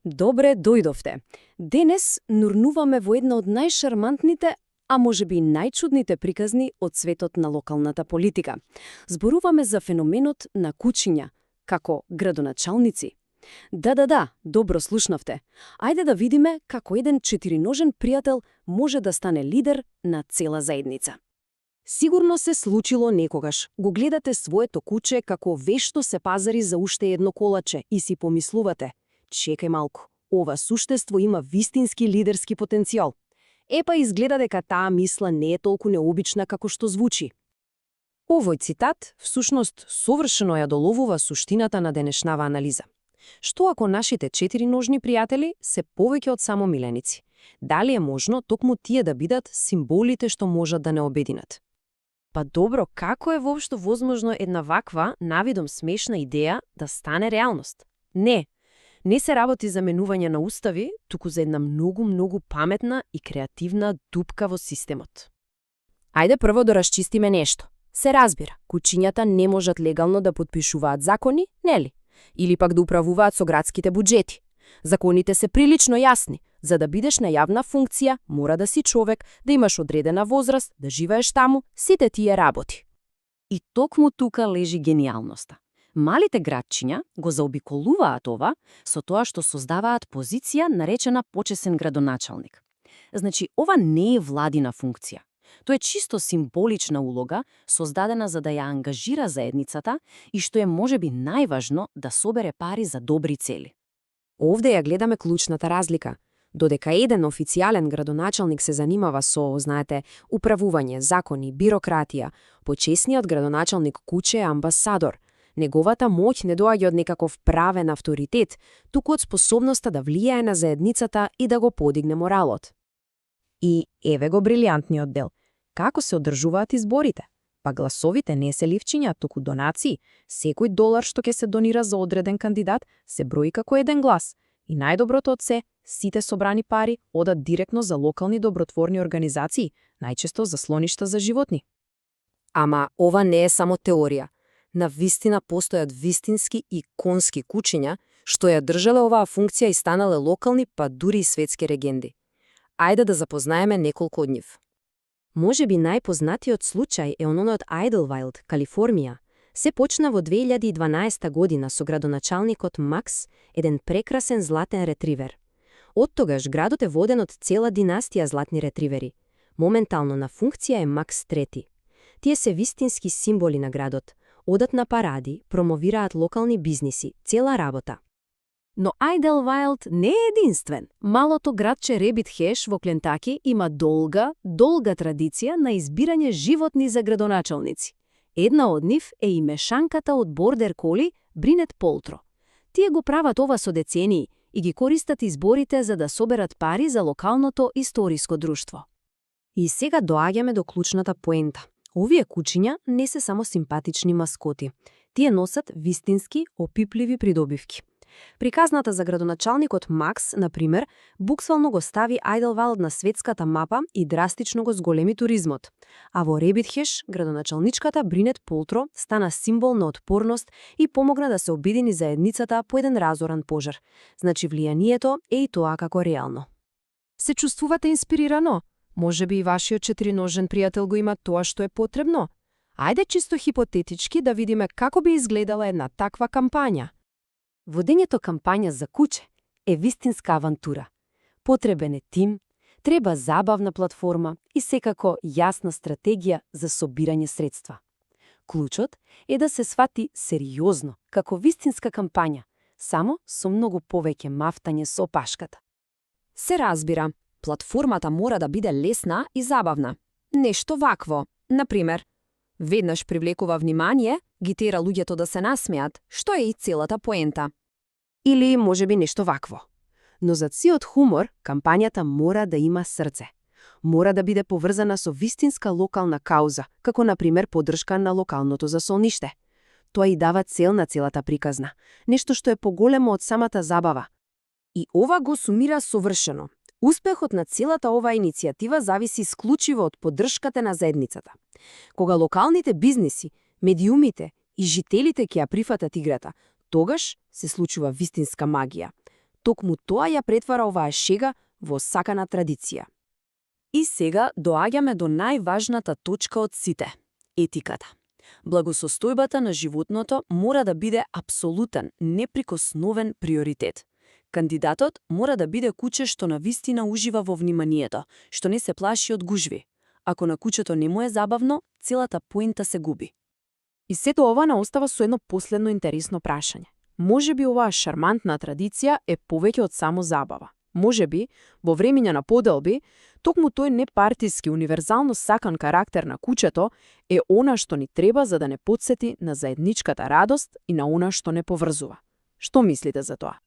Добре дојдовте. Денес нурнуваме во една од најшармантните, а можеби и најчудните приказни од светот на локалната политика. Зборуваме за феноменот на кучиња, како градоначалници. Да, добро слушнавте. Ајде да видиме како еден четириножен пријател може да стане лидер на цела заедница. Сигурно се случило некогаш. Го гледате своето куче како вешто се пазари за уште едно колаче и си помислувате: чекај малку, ова суштество има вистински лидерски потенцијал. Епа изгледа дека таа мисла не е толку необична како што звучи. Овој цитат всушност совршено ја доловува суштината на денешнава анализа. Што ако нашите четириножни пријатели се повеќе од само миленици? Дали е можно токму тие да бидат символите што можат да не обединат? Па добро, како е воопшто возможно една ваква, навидом смешна идеја да стане реалност? Не се работи за менување на устави, туку за една многу паметна и креативна дупка во системот. Ајде прво да расчистиме нешто. Се разбира, кучињата не можат легално да подпишуваат закони, нели? Или пак да управуваат со градските буџети. Законите се прилично јасни. За да бидеш на јавна функција, мора да си човек, да имаш одредена возраст, да живееш таму, сите тие работи. И токму тука лежи гениалноста. Малите градчиња го заобиколуваат ова со тоа што создаваат позиција наречена почесен градоначалник. Значи, ова не е владина функција. Тоа е чисто символична улога, создадена за да ја ангажира заедницата и што е можеби најважно да собере пари за добри цели. Овде ја гледаме клучната разлика. Додека еден официјален градоначалник се занимава со, знаете, управување, закони, бирократија, почесниот градоначалник куче е амбасадор. Неговата моќ не доаѓа од некаков правен авторитет, туку од способноста да влијае на заедницата и да го подигне моралот. И еве го брилјантниот дел. Како се одржуваат изборите? Па гласовите не се ливчиња, туку донации. Секој долар што ќе се донира за одреден кандидат се брои како еден глас. И најдоброто од се, сите собрани пари одат директно за локални добротворни организации, најчесто за слоништа за животни. Ама ова не е само теорија. На вистина постојат вистински и конски кучиња, што ја држале оваа функција и станале локални, па дури и светски легенди. Ајде да запознаеме неколку од нив. Можеби најпознатиот случај е оној од Айдлвајлд, Калифорнија. Се почна во 2012 година со градоначалникот Макс, еден прекрасен златен ретривер. Оттогаш градот е воден од цела династија златни ретривери. Моментално на функција е Макс трети. Тие се вистински символи на градот. Одат на паради, промовираат локални бизниси, цела работа. Но Айдлвајлд не е единствен. Малото градче Ребит Хеш во Клентаки има долга традиција на избирање животни за градоначалници. Една од нив е и мешанката од бордер коли Бринет Полтро. Тие го прават ова со децении и ги користат изборите за да соберат пари за локалното историско друштво. И сега доаѓаме до клучната поента. Овие кучиња не се само симпатични маскоти. Тие носат вистински, опипливи придобивки. Приказната за градоначалникот Макс, например, буквално го стави Айдлвајлд на светската мапа и драстично го зголеми туризмот. А во Ребит Хеш, градоначалничката Бринет Полтро стана символ на отпорност и помогна да се обедини заедницата по еден разоран пожар. Значи влијанието е и тоа како реално. Се чувствувате инспирирано? Можеби и вашиот четириножен пријател го има тоа што е потребно? Ајде чисто хипотетички да видиме како би изгледала една таква кампања. Водењето кампања за куче е вистинска авантура. Потребен е тим, треба забавна платформа и секако јасна стратегија за собирање средства. Клучот е да се свати сериозно, како вистинска кампања, само со многу повеќе мафтање со опашката. Се разбира, платформата мора да биде лесна и забавна. Нешто вакво, например, веднаш привлекува внимание, ги тера луѓето да се насмеат, што е и целата поента. Или можеби нешто вакво. Но за сиот хумор, кампањата мора да има срце. Мора да биде поврзана со вистинска локална кауза, како например поддршка на локалното засолниште. Тоа и дава цел на целата приказна, нешто што е поголемо од самата забава. И ова го сумира совршено. Успехот на целата оваа иницијатива зависи исклучиво од поддршката на заедницата. Кога локалните бизниси, медиумите и жителите ќе ја прифатат играта, тогаш се случува вистинска магија. токму тоа ја претвара оваа шега во сакана традиција. И сега доаѓаме до најважната точка од сите – етиката. Благосостојбата на животното мора да биде апсолутен, неприкосновен приоритет. Кандидатот мора да биде куче што навистина ужива во вниманието, што не се плаши од гужви. Ако на кучето не му е забавно, целата поента се губи. И сето ова не остава со едно последно интересно прашање. Можеби оваа шармантна традиција е повеќе од само забава. Можеби, во времења на поделби, токму тој непартиски, универзално сакан карактер на кучето е она што ни треба за да не потсети на заедничката радост и на она што не поврзува. Што мислите за тоа?